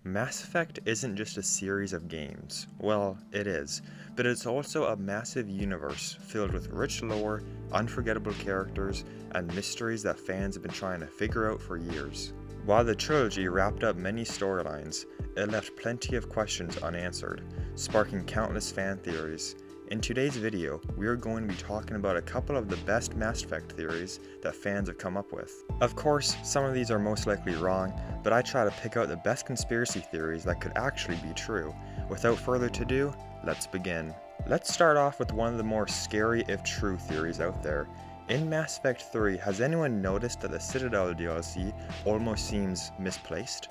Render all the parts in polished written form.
Mass Effect isn't just a series of games. Well, it is, but it's also a massive universe filled with rich lore, unforgettable characters, and mysteries that fans have been trying to figure out for years. While the trilogy wrapped up many storylines, it left plenty of questions unanswered, sparking countless fan theories. In today's video, we are going to be talking about a couple of the best Mass Effect theories that fans have come up with. Of course, some of these are most likely wrong, but I try to pick out the best conspiracy theories that could actually be true. Without further ado, let's begin. Let's start off with one of the more scary if true theories out there. In Mass Effect 3, has anyone noticed that the Citadel DLC almost seems misplaced?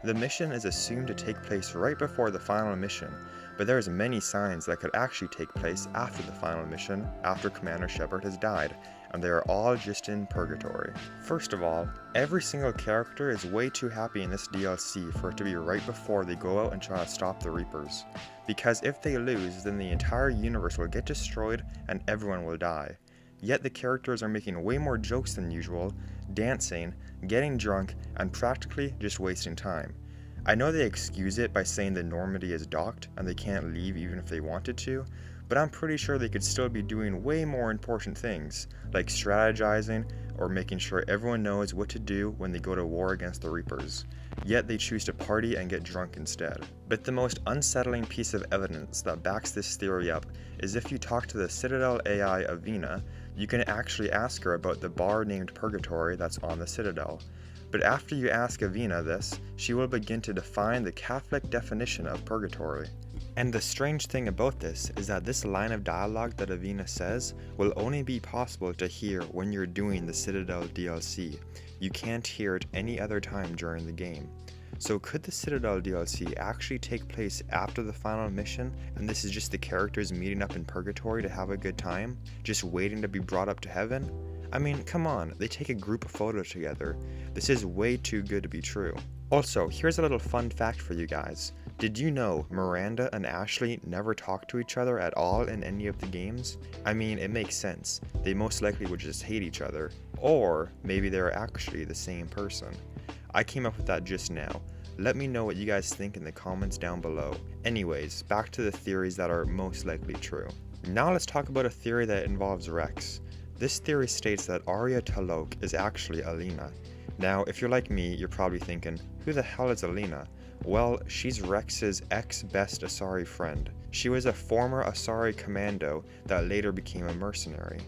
The mission is assumed to take place right before the final mission, but there's many signs that could actually take place after the final mission, after Commander Shepard has died, and they are all just in purgatory. First of all, every single character is way too happy in this DLC for it to be right before they go out and try to stop the Reapers, because if they lose, then the entire universe will get destroyed and everyone will die. Yet the characters are making way more jokes than usual, dancing, getting drunk, and practically just wasting time. I know they excuse it by saying that Normandy is docked and they can't leave even if they wanted to, but I'm pretty sure they could still be doing way more important things, like strategizing or making sure everyone knows what to do when they go to war against the Reapers. Yet they choose to party and get drunk instead. But the most unsettling piece of evidence that backs this theory up is if you talk to the Citadel AI Avina, you can actually ask her about the bar named Purgatory that's on the Citadel. But after you ask Avina this, she will begin to define the Catholic definition of purgatory. And the strange thing about this is that this line of dialogue that Avina says will only be possible to hear when you're doing the Citadel DLC. You can't hear it any other time during the game. So could the Citadel DLC actually take place after the final mission, and this is just the characters meeting up in purgatory to have a good time, just waiting to be brought up to heaven? I mean, come on, they take a group photo together. This is way too good to be true. Also, here's a little fun fact for you guys. Did you know Miranda and Ashley never talk to each other at all in any of the games? I mean, it makes sense. They most likely would just hate each other. Or maybe they're actually the same person. I came up with that just now. Let me know what you guys think in the comments down below. Anyways, back to the theories that are most likely true. Now let's talk about a theory that involves Wrex. This theory states that Aria T'Loak is actually Alina. Now, if you're like me, you're probably thinking, who the hell is Alina? Well, she's Wrex's ex-best Asari friend. She was a former Asari commando that later became a mercenary.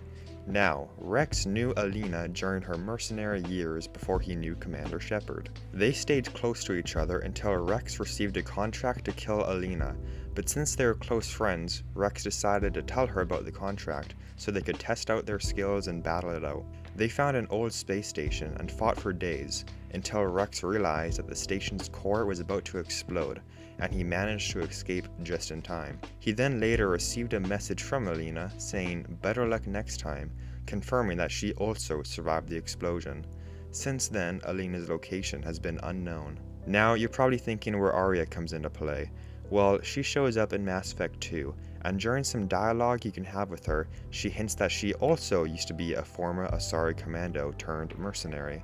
Now, Wrex knew Alina during her mercenary years before he knew Commander Shepard. They stayed close to each other until Wrex received a contract to kill Alina, but since they were close friends, Wrex decided to tell her about the contract so they could test out their skills and battle it out. They found an old space station and fought for days, until Wrex realized that the station's core was about to explode, and he managed to escape just in time. He then later received a message from Alina saying better luck next time, confirming that she also survived the explosion. Since then, Alina's location has been unknown. Now, you're probably thinking where Aria comes into play. Well, she shows up in Mass Effect 2, and during some dialogue you can have with her, she hints that she also used to be a former Asari commando turned mercenary.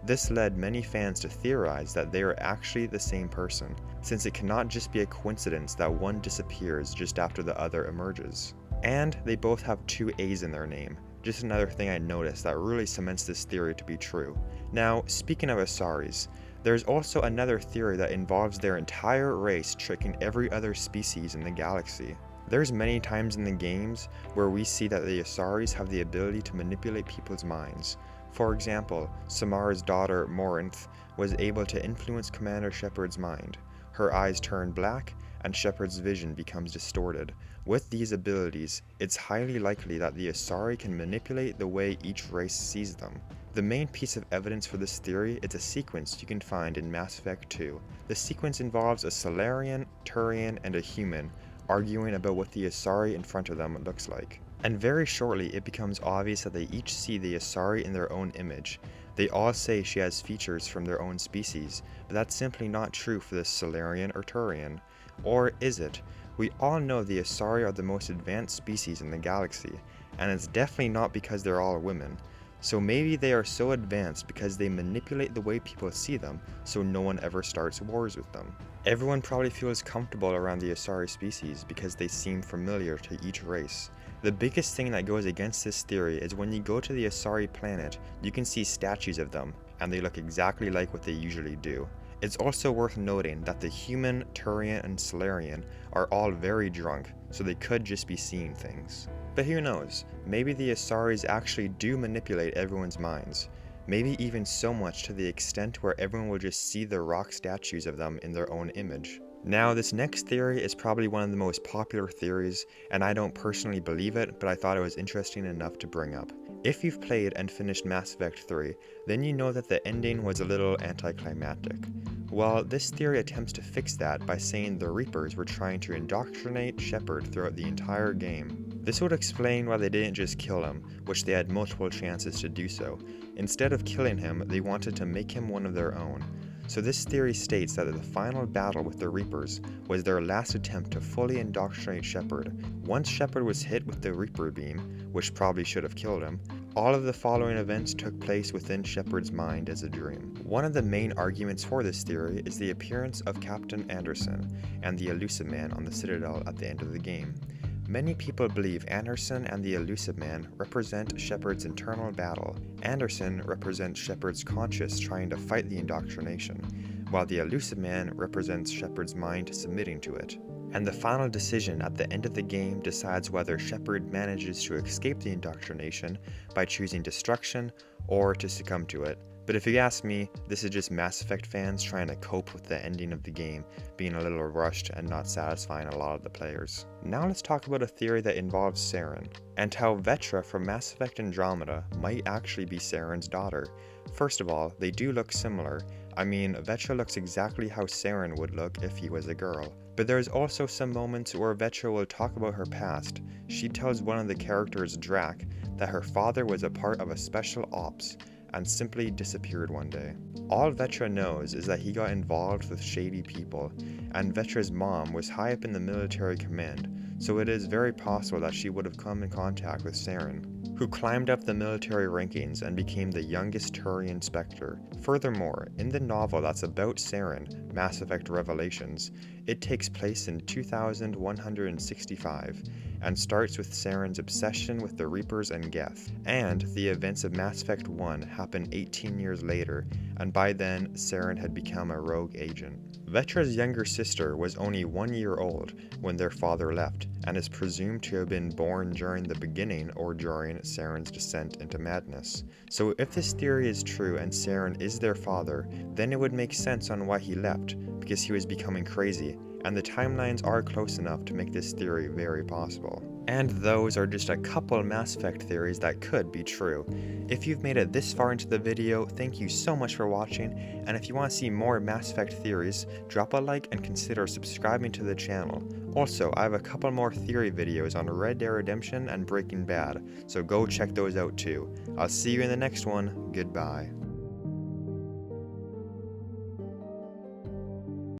This led many fans to theorize that they are actually the same person, since it cannot just be a coincidence that one disappears just after the other emerges. And they both have two A's in their name, just another thing I noticed that really cements this theory to be true. Now, speaking of Asaris, there's also another theory that involves their entire race tricking every other species in the galaxy. There's many times in the games where we see that the Asaris have the ability to manipulate people's minds. For example, Samara's daughter, Morinth, was able to influence Commander Shepard's mind. Her eyes turn black, and Shepard's vision becomes distorted. With these abilities, it's highly likely that the Asari can manipulate the way each race sees them. The main piece of evidence for this theory is a sequence you can find in Mass Effect 2. The sequence involves a Salarian, Turian, and a human arguing about what the Asari in front of them looks like. And very shortly it becomes obvious that they each see the Asari in their own image. They all say she has features from their own species, but that's simply not true for the Salarian or Turian. Or is it? We all know the Asari are the most advanced species in the galaxy, and it's definitely not because they're all women. So maybe they are so advanced because they manipulate the way people see them, so no one ever starts wars with them. Everyone probably feels comfortable around the Asari species because they seem familiar to each race. The biggest thing that goes against this theory is when you go to the Asari planet, you can see statues of them, and they look exactly like what they usually do. It's also worth noting that the human, Turian, and Salarian are all very drunk, so they could just be seeing things. But who knows, maybe the Asaris actually do manipulate everyone's minds. Maybe even so much to the extent where everyone will just see the rock statues of them in their own image. Now, this next theory is probably one of the most popular theories, and I don't personally believe it, but I thought it was interesting enough to bring up. If you've played and finished Mass Effect 3, then you know that the ending was a little anticlimactic. Well, this theory attempts to fix that by saying the Reapers were trying to indoctrinate Shepard throughout the entire game. This would explain why they didn't just kill him, which they had multiple chances to do so. Instead of killing him, they wanted to make him one of their own. So this theory states that the final battle with the Reapers was their last attempt to fully indoctrinate Shepard. Once Shepard was hit with the Reaper beam, which probably should have killed him, all of the following events took place within Shepard's mind as a dream. One of the main arguments for this theory is the appearance of Captain Anderson and the Elusive Man on the Citadel at the end of the game. Many people believe Anderson and the Elusive Man represent Shepard's internal battle. Anderson represents Shepard's conscience trying to fight the indoctrination, while the Elusive Man represents Shepard's mind submitting to it. And the final decision at the end of the game decides whether Shepard manages to escape the indoctrination by choosing destruction or to succumb to it. But if you ask me, this is just Mass Effect fans trying to cope with the ending of the game being a little rushed and not satisfying a lot of the players. Now let's talk about a theory that involves Saren, and how Vetra from Mass Effect Andromeda might actually be Saren's daughter. First of all, they do look similar. I mean, Vetra looks exactly how Saren would look if he was a girl. But there's also some moments where Vetra will talk about her past. She tells one of the characters, Drac, that her father was a part of a special ops, and simply disappeared one day. All Vetra knows is that he got involved with shady people, and Vetra's mom was high up in the military command, so it is very possible that she would have come in contact with Saren, who climbed up the military rankings and became the youngest Turian Spectre. Furthermore, in the novel that's about Saren, Mass Effect Revelations, it takes place in 2165, and starts with Saren's obsession with the Reapers and Geth, and the events of Mass Effect 1 happen 18 years later, and by then, Saren had become a rogue agent. Vetra's younger sister was only 1 year old when their father left, and is presumed to have been born during the beginning or during Saren's descent into madness. So if this theory is true and Saren is their father, then it would make sense on why he left, because he was becoming crazy, and the timelines are close enough to make this theory very possible. And those are just a couple Mass Effect theories that could be true. If you've made it this far into the video, thank you so much for watching, and if you want to see more Mass Effect theories, drop a like and consider subscribing to the channel. Also, I have a couple more theory videos on Red Dead Redemption and Breaking Bad, so go check those out too. I'll see you in the next one. Goodbye.